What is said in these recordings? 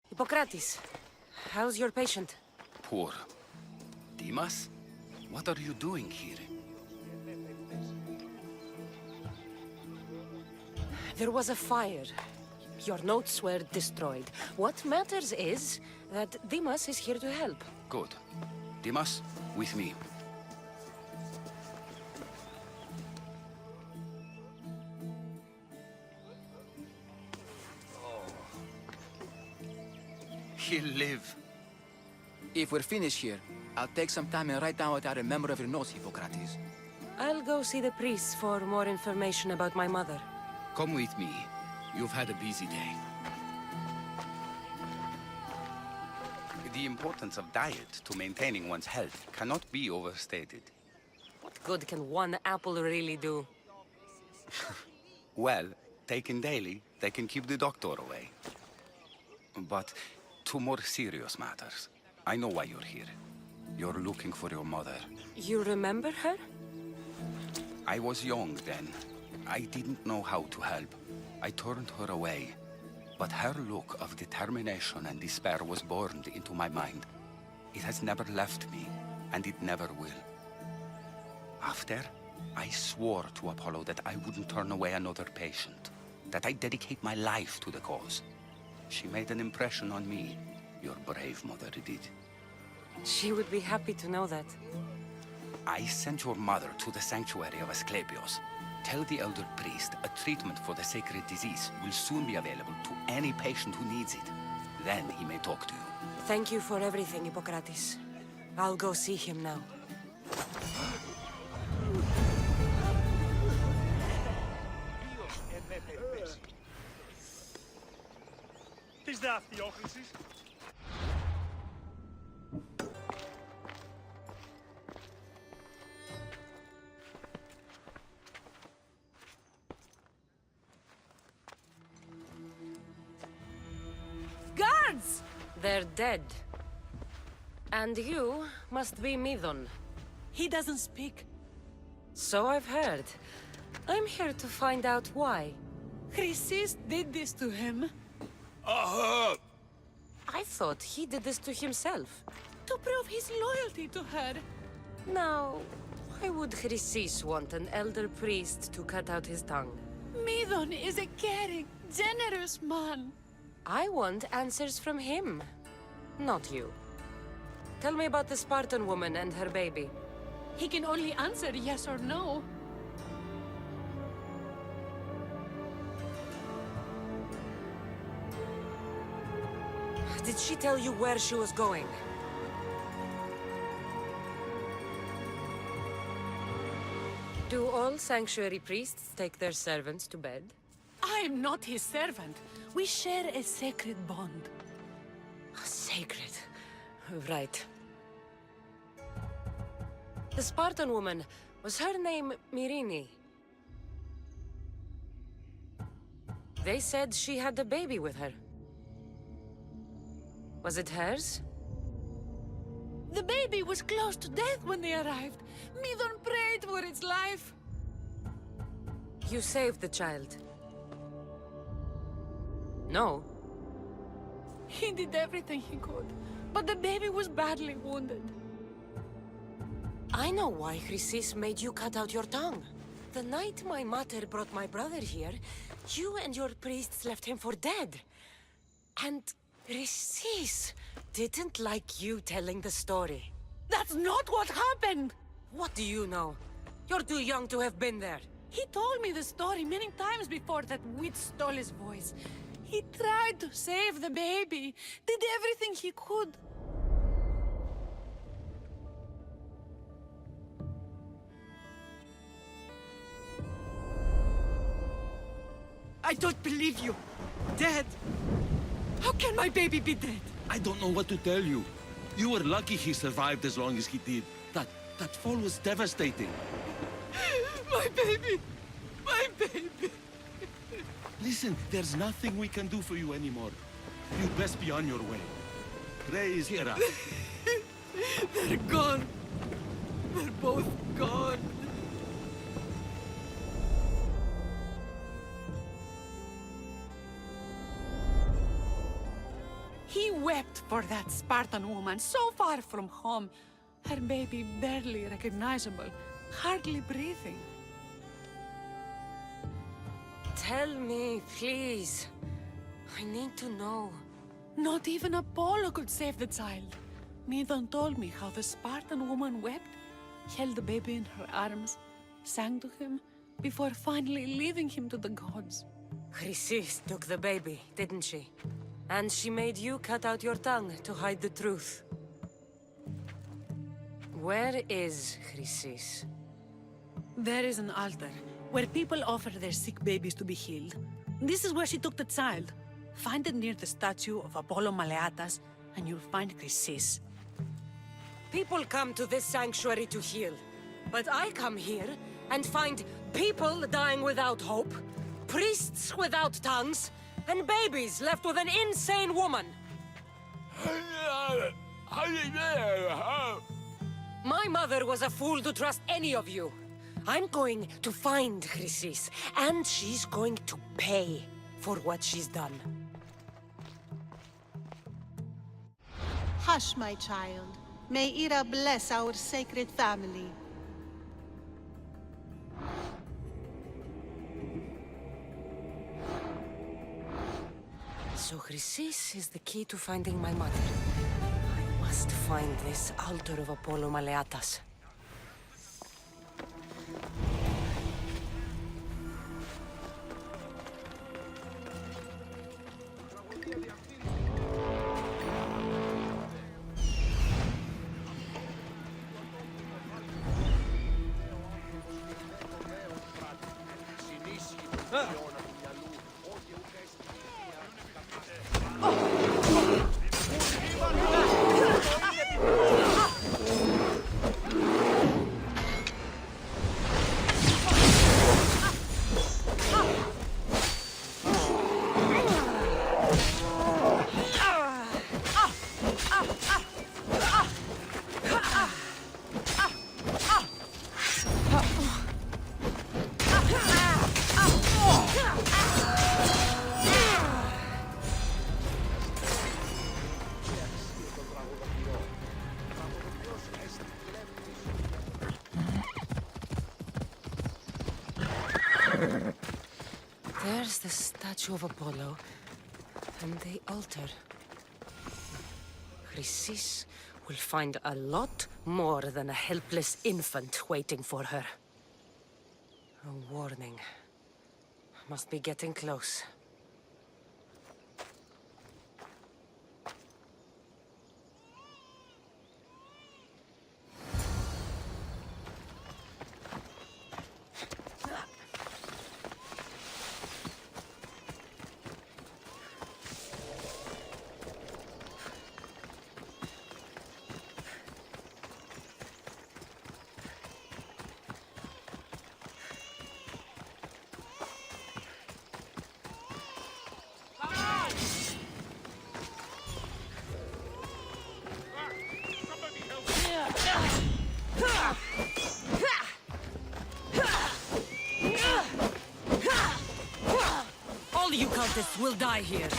Hippocrates, how's your patient? Poor. Dimas? What are you doing here? There was a fire. Your notes were destroyed. What matters is that Dimas is here to help. Good. Dimas, with me. He'll live. If we're finished here, I'll take some time and write down what I remember of your notes, Hippocrates. I'll go see the priest for more information about my mother. Come with me. You've had a busy day. The importance of diet to maintaining one's health cannot be overstated. What good can one apple really do? Well, taken daily, they can keep the doctor away. But to more serious matters. I know why you're here. You're looking for your mother. You remember her? I was young then. I didn't know how to help. I turned her away. But her look of determination and despair was burned into my mind. It has never left me, and it never will. After, I swore to Apollo that I wouldn't turn away another patient, that I'd dedicate my life to the cause. She made an impression on me. Your brave mother did. She would be happy to know that. I sent your mother to the sanctuary of Asclepios. Tell the elder priest a treatment for the sacred disease will soon be available to any patient who needs it. Then he may talk to you. Thank you for everything, Hippocrates. I'll go see him now. Τι δε αυτή η όχληση? Guards! They're dead. And you must be Midon. He doesn't speak. So I've heard. I'm here to find out why. Chrysis did this to him. I thought he did this to himself. To prove his loyalty to her. Now, why would Chrysis want an elder priest to cut out his tongue? Midon is a caring, generous man. I want answers from him, not you. Tell me about the Spartan woman and her baby. He can only answer yes or no. Did she tell you where she was going? Do all sanctuary priests take their servants to bed? I am not his servant. We share a sacred bond. Sacred. Right. The Spartan woman, was her name Myrine? They said she had a baby with her. Was it hers? The baby was close to death when they arrived. Midon prayed for its life. You saved the child. No. He did everything he could, but the baby was badly wounded. I know why Chrysis made you cut out your tongue. The night my mother brought my brother here, you and your priests left him for dead. And Chrysis didn't like you telling the story. That's not what happened! What do you know? You're too young to have been there. He told me the story many times before that witch stole his voice. He tried to save the baby, did everything he could. I don't believe you. Dead. How can my baby be dead? I don't know what to tell you. You were lucky he survived as long as he did. That fall was devastating. My baby! My baby! Listen, there's nothing we can do for you anymore. You'd best be on your way. Praise Hera. They're gone. They're both gone. He wept for that Spartan woman so far from home. Her baby barely recognizable, hardly breathing. Tell me, please. I need to know. Not even Apollo could save the child. Medon told me how the Spartan woman wept, held the baby in her arms, sang to him, before finally leaving him to the gods. Chrysis took the baby, didn't she? And she made you cut out your tongue to hide the truth. Where is Chrysis? There is an altar, where people offer their sick babies to be healed. This is where she took the child. Find it near the statue of Apollo Maleatas, and you'll find Chrysis. People come to this sanctuary to heal. But I come here and find people dying without hope, priests without tongues, and babies left with an insane woman. My mother was a fool to trust any of you. I'm going to find Chrysis, and she's going to pay for what she's done. Hush, my child. May Ira bless our sacred family. So Chrysis is the key to finding my mother. I must find this altar of Apollo Maleatas. There's the statue of Apollo, and the altar. Chrysis will find a lot more than a helpless infant waiting for her. A warning. Must be getting close. All you cultists will die here.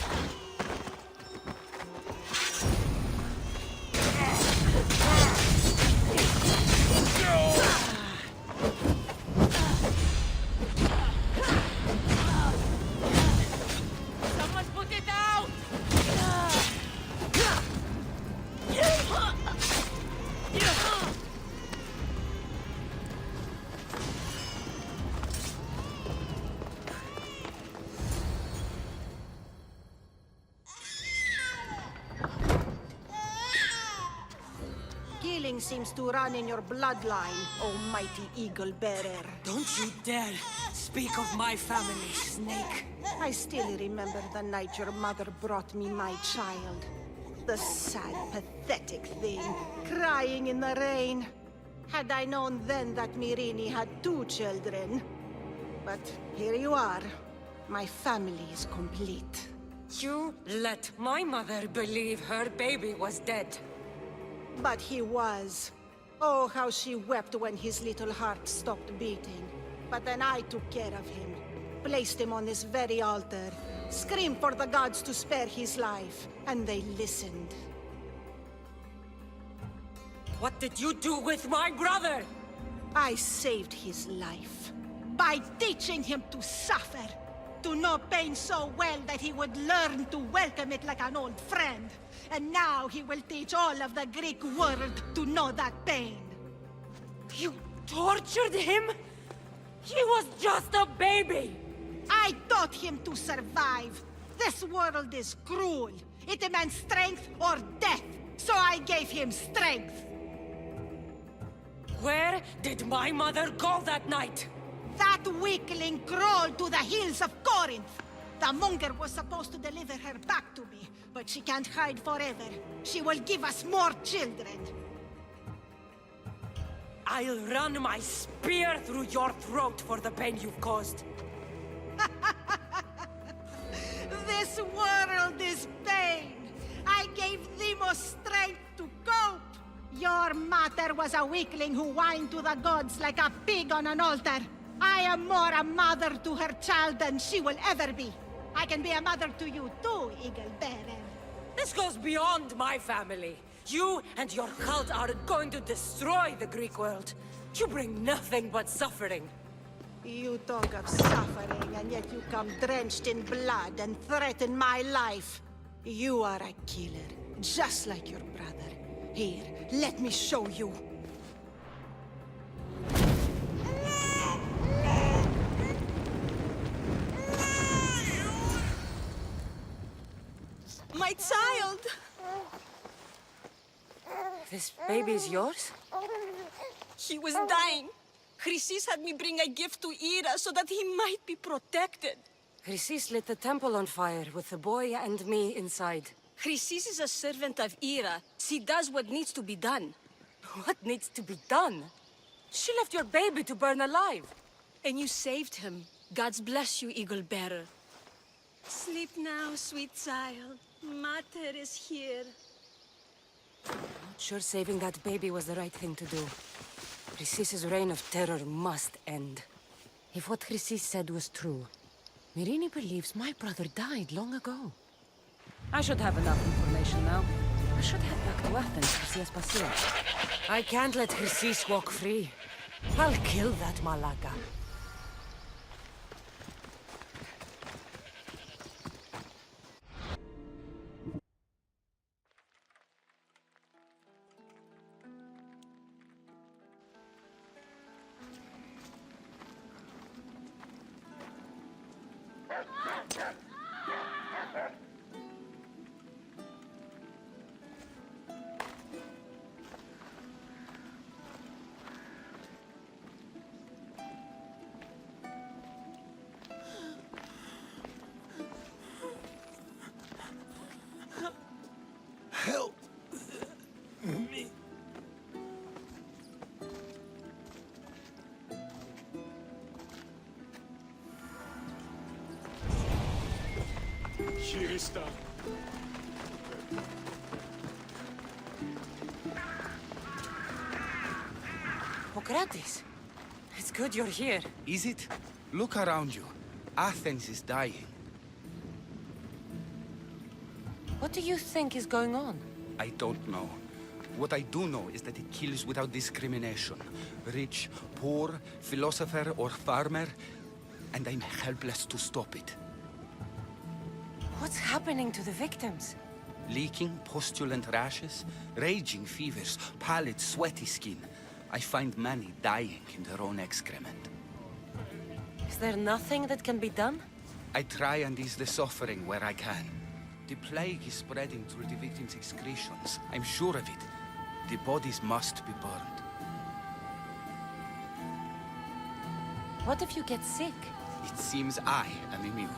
Someone put it out! Killing seems to run in your bloodline, oh mighty eagle bearer. Don't you dare speak of my family, Snake. I still remember the night your mother brought me my child. The sad, pathetic thing, crying in the rain. Had I known then that Myrini had 2 children. But here you are. My family is complete. You let my mother believe her baby was dead. But he was. Oh, how she wept when his little heart stopped beating. But then I took care of him. Placed him on this very altar. screamed for the gods to spare his life, and they listened. What did you do with my brother? I saved his life by teaching him to suffer, to know pain so well that he would learn to welcome it like an old friend. And now he will teach all of the Greek world to know that pain. You tortured him? He was just a baby! I taught him to survive. This world is cruel. It demands strength or death. So I gave him strength. Where did my mother go that night? That weakling crawled to the hills of Corinth. The monger was supposed to deliver her back to me, but she can't hide forever. She will give us more children. I'll run my spear through your throat for the pain you've caused. This world is pain. I gave Demos strength to cope. Your mater was a weakling who whined to the gods like a pig on an altar. I am more a mother to her child than she will ever be. I can be a mother to you too, Eagle Bearer. This goes beyond my family. You and your cult are going to destroy the Greek world. You bring nothing but suffering. You talk of suffering, and yet you come drenched in blood and threaten my life. You are a killer, just like your brother. Here, let me show you. My child! This baby is yours? He was dying. Chrysis had me bring a gift to Ira so that he might be protected. Chrysis lit the temple on fire with the boy and me inside. Chrysis is a servant of Ira. She does what needs to be done. What needs to be done? She left your baby to burn alive. And you saved him. Gods bless you, Eagle Bearer. Sleep now, sweet child. Mater is here. Not sure saving that baby was the right thing to do. Chrysis' reign of terror must end. If what Chrysis said was true, Myrrine believes my brother died long ago. I should have enough information now. I should head back to Athens to see Aspasia. I can't let Chrysis walk free. I'll kill that Malaka. Help me. Kirista. Perikles, it's good you're here. Is it? Look around you. Athens is dying. What do you think is going on? I don't know. What I do know is that it kills without discrimination. Rich, poor, philosopher or farmer, and I'm helpless to stop it. What's happening to the victims? Leaking, postulant rashes, raging fevers, pallid, sweaty skin. I find many dying in their own excrement. Is there nothing that can be done? I try and ease the suffering where I can. The plague is spreading through the victims' excretions. I'm sure of it. The bodies must be burned. What if you get sick? It seems I am immune.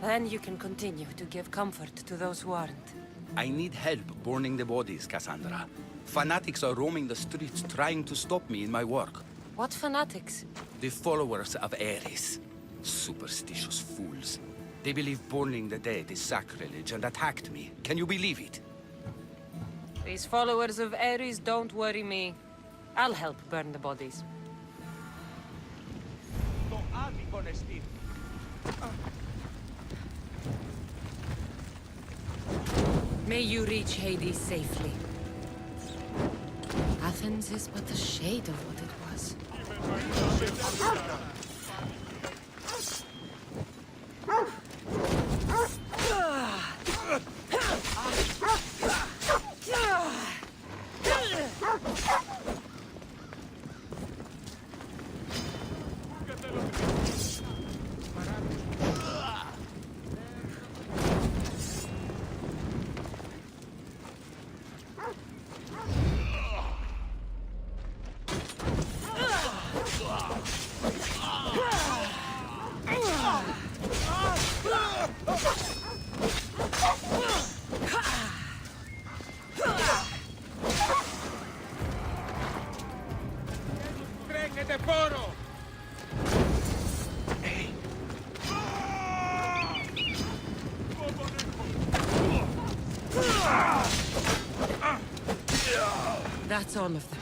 Then you can continue to give comfort to those who aren't. I need help burning the bodies, Cassandra. Fanatics are roaming the streets trying to stop me in my work. What fanatics? The followers of Ares. Superstitious fools. They believe burning the dead is sacrilege and attacked me. Can you believe it? These followers of Ares don't worry me. I'll help burn the bodies. May you reach Hades safely. Athens is but a shade of what it was. That's all of them.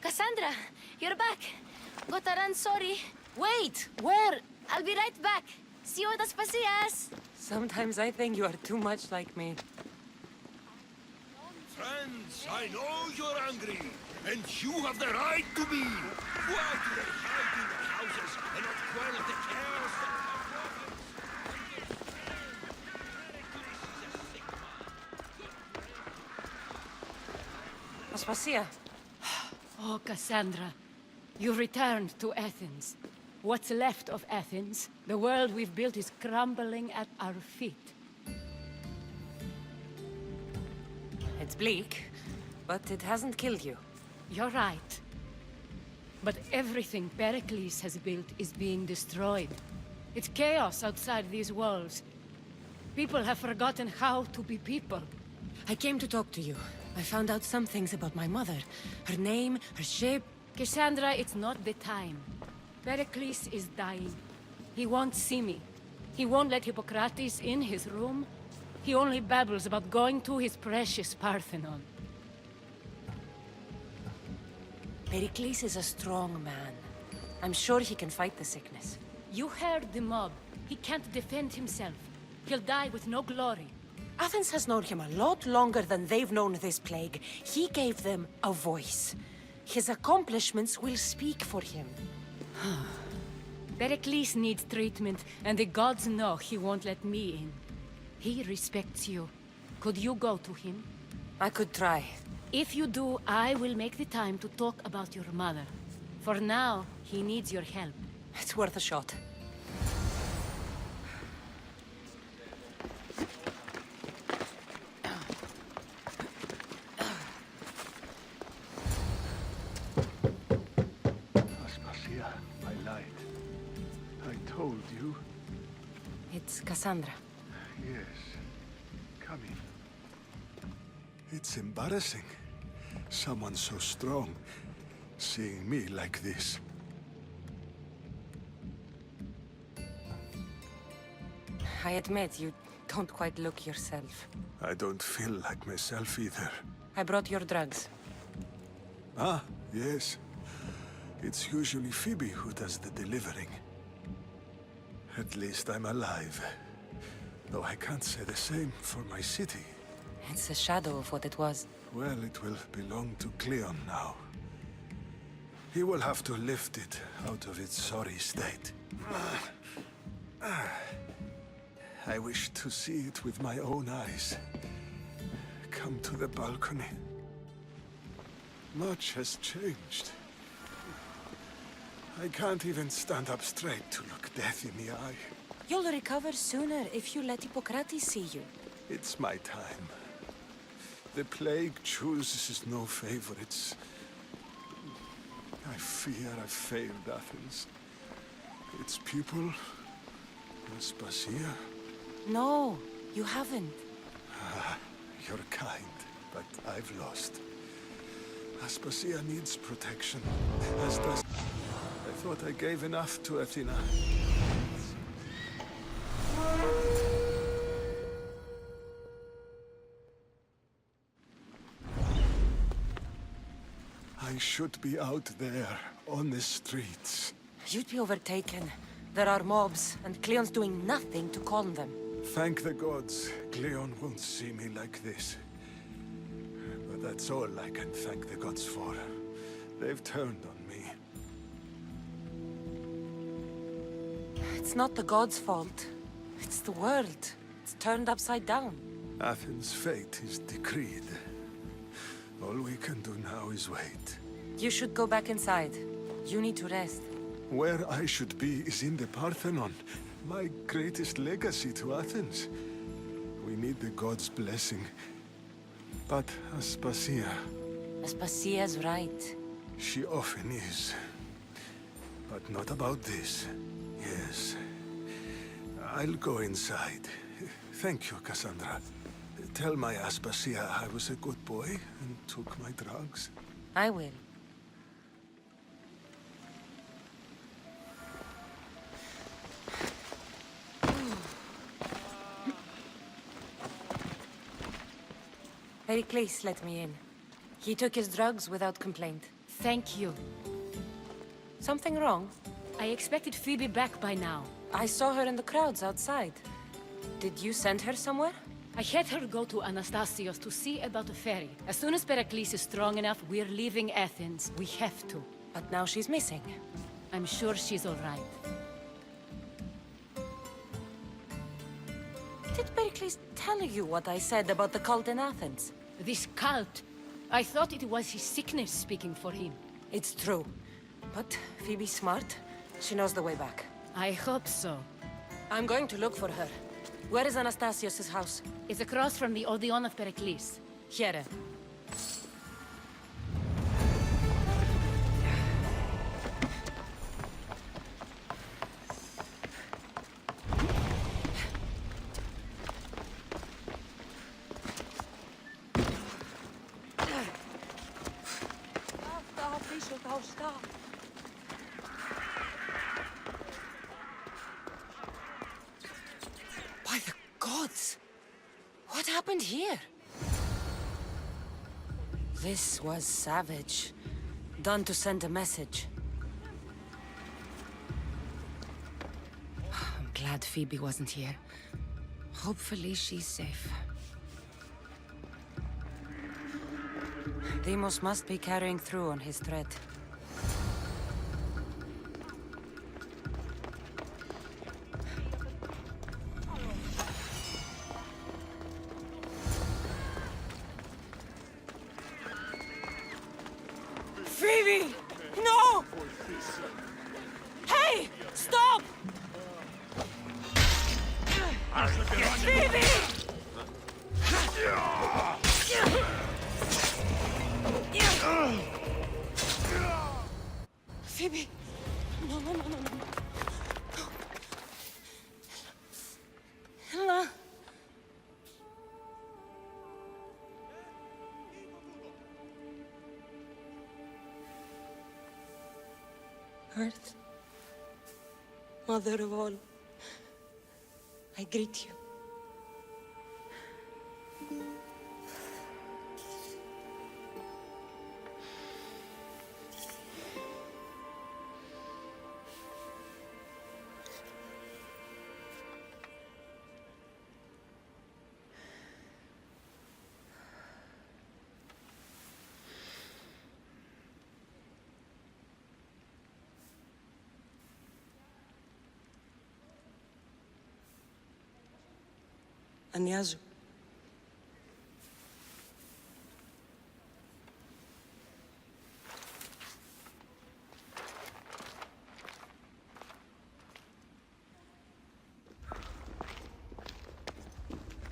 Cassandra, you're back. Gotta run, sorry. Wait! Where? I'll be right back. See you at Assassins. Sometimes I think you are too much like me. Friends, I know you're angry, and you have the right to be. Why do they hide in their houses and not quell the chaos that Aspasia. Oh, Cassandra, you returned to Athens. What's left of Athens, the world we've built is crumbling at our feet. It's bleak, but it hasn't killed you. You're right. But everything Perikles has built is being destroyed. It's chaos outside these walls. People have forgotten how to be people. I came to talk to you. I found out some things about my mother. Her name, her shape. Cassandra, it's not the time. Perikles is dying. He won't see me. He won't let Hippocrates in his room. He only babbles about going to his precious Parthenon. Perikles is a strong man. I'm sure he can fight the sickness. You heard the mob. He can't defend himself. He'll die with no glory. Athens has known him a lot longer than they've known this plague. He gave them a voice. His accomplishments will speak for him. Perikles needs treatment, and the gods know he won't let me in. He respects you. Could you go to him? I could try. If you do, I will make the time to talk about your mother. For now, he needs your help. It's worth a shot. Aspasia, my light. I told you. It's Cassandra. Yes. Come in. It's embarrassing. Someone so strong, seeing me like this. I admit, you don't quite look yourself. I don't feel like myself either. I brought your drugs. Ah, yes. It's usually Phoebe who does the delivering. At least I'm alive. Though I can't say the same for my city. It's a shadow of what it was. Well, it will belong to Cleon now. He will have to lift it out of its sorry state. I wish to see it with my own eyes. Come to the balcony. Much has changed. I can't even stand up straight to look death in the eye. You'll recover sooner if you let Hippocrates see you. It's my time. The plague chooses no favorites. I fear I've failed Athens. Its people, Aspasia. No, you haven't. You're kind, but I've lost. Aspasia needs protection, as does... I thought I gave enough to Athena. I should be out there, on the streets. You'd be overtaken. There are mobs, and Cleon's doing nothing to calm them. Thank the gods, Cleon won't see me like this. But that's all I can thank the gods for. They've turned on me. It's not the gods' fault. It's the world. It's turned upside down. Athens' fate is decreed. All we can do now is wait. You should go back inside. You need to rest. Where I should be is in the Parthenon, my greatest legacy to Athens. We need the gods' blessing. But Aspasia... Aspasia's right. She often is. But not about this. Yes. I'll go inside. Thank you, Cassandra. Tell my Aspasia I was a good boy and took my drugs. I will. Perikles let me in. He took his drugs without complaint. Thank you. Something wrong? I expected Phoebe back by now. I saw her in the crowds outside. Did you send her somewhere? I had her go to Anastasios to see about the ferry. As soon as Perikles is strong enough, we're leaving Athens. We have to. But now she's missing. I'm sure she's all right. Did Perikles tell you what I said about the cult in Athens? This cult. I thought it was his sickness speaking for him. It's true. But Phoebe's smart. She knows the way back. I hope so. I'm going to look for her. Where is Anastasios' house? It's across from the Odeon of Perikles. Here. By the gods! What happened here? This was savage. Done to send a message. I'm glad Phoebe wasn't here. Hopefully she's safe. Deimos must be carrying through on his threat. Phoebe! No! Hey! Stop! Phoebe! Phoebe! No, no, no, no, no. Ella. Earth, Mother of all, I greet you. Ανιάζω.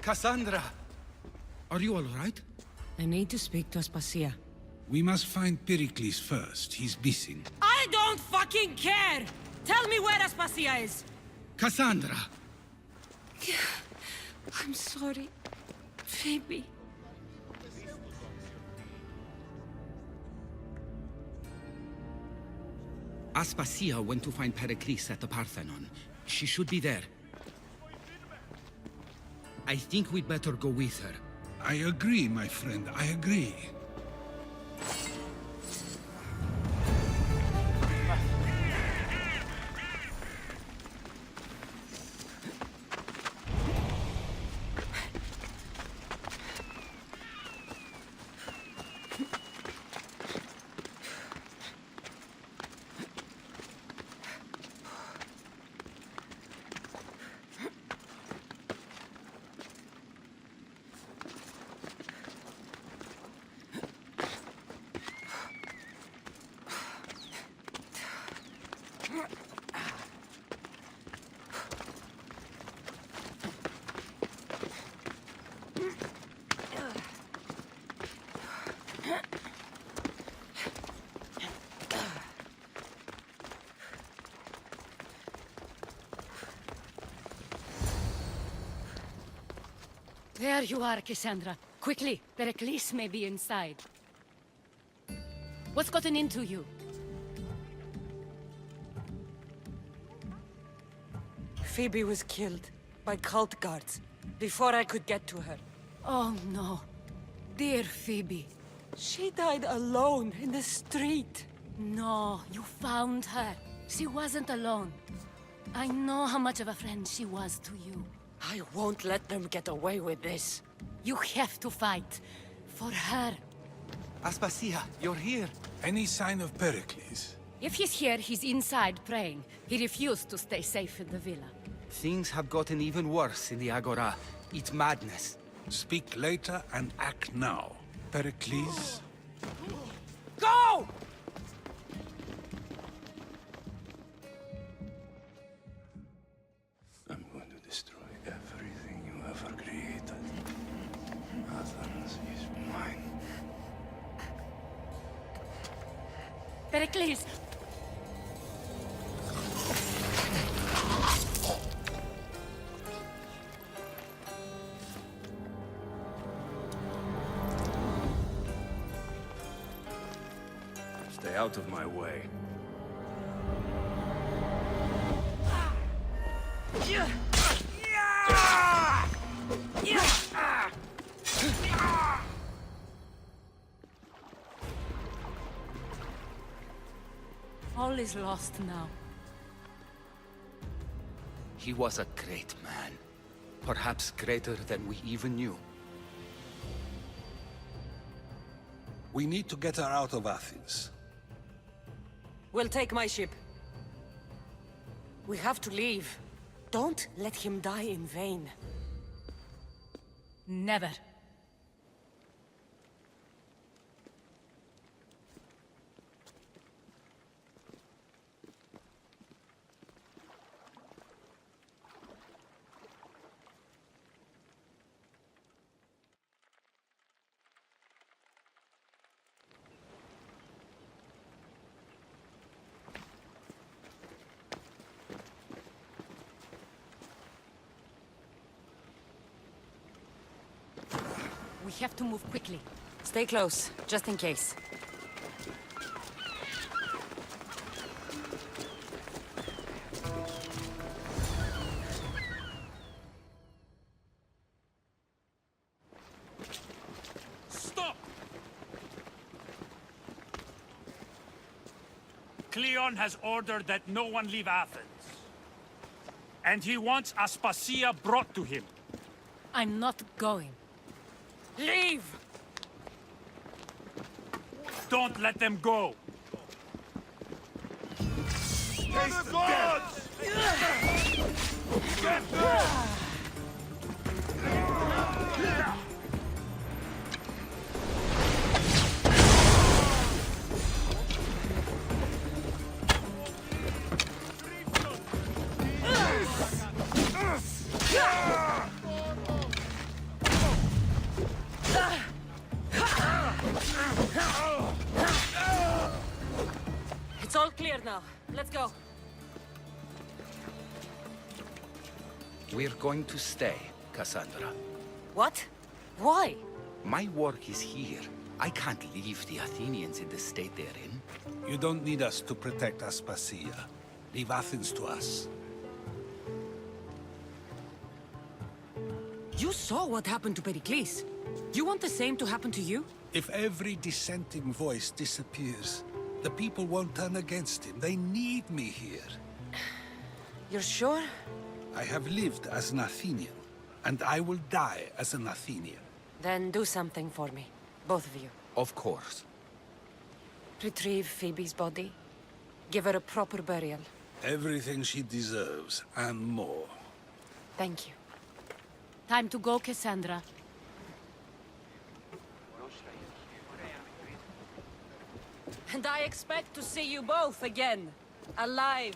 Cassandra! Are you all right? I need to speak to Aspasia. We must find Perikles first. He's missing. I don't fucking care! Tell me where Aspasia is! Cassandra! I'm sorry, Phoebe. Aspasia went to find Perikles at the Parthenon. She should be there. I think we'd better go with her. I agree, my friend. I agree. There you are, Cassandra. Quickly, Perikles may be inside. What's gotten into you? Phoebe was killed by cult guards before I could get to her. Oh no. Dear Phoebe. She died alone in the street. No, you found her. She wasn't alone. I know how much of a friend she was to you. I won't let them get away with this. You have to fight. For her. Aspasia, you're here. Any sign of Perikles? If he's here, he's inside praying. He refused to stay safe in the villa. Things have gotten even worse in the Agora. It's madness. Speak later and act now. Perikles? Go! I'm going to destroy everything you ever created. Athens is mine. Perikles! Stay out of my way. All is lost now. He was a great man. Perhaps greater than we even knew. We need to get her out of Athens. We'll take my ship. We have to leave. Don't let him die in vain. Never. We have to move quickly. Stay close, just in case. Stop! Cleon has ordered that no one leave Athens. And he wants Aspasia brought to him. I'm not going. Leave! Don't let them go! Taste the gods! It's all clear now. Let's go. We're going to stay, Cassandra. What? Why? My work is here. I can't leave the Athenians in the state they're in. You don't need us to protect Aspasia. Leave Athens to us. You saw what happened to Perikles. You want the same to happen to you? If every dissenting voice disappears, the people won't turn against him. They need me here. You're sure? I have lived as an Athenian, and I will die as an Athenian. Then do something for me. Both of you. Of course. Retrieve Phoebe's body. Give her a proper burial. Everything she deserves, and more. Thank you. Time to go, Cassandra. And I expect to see you both again. Alive.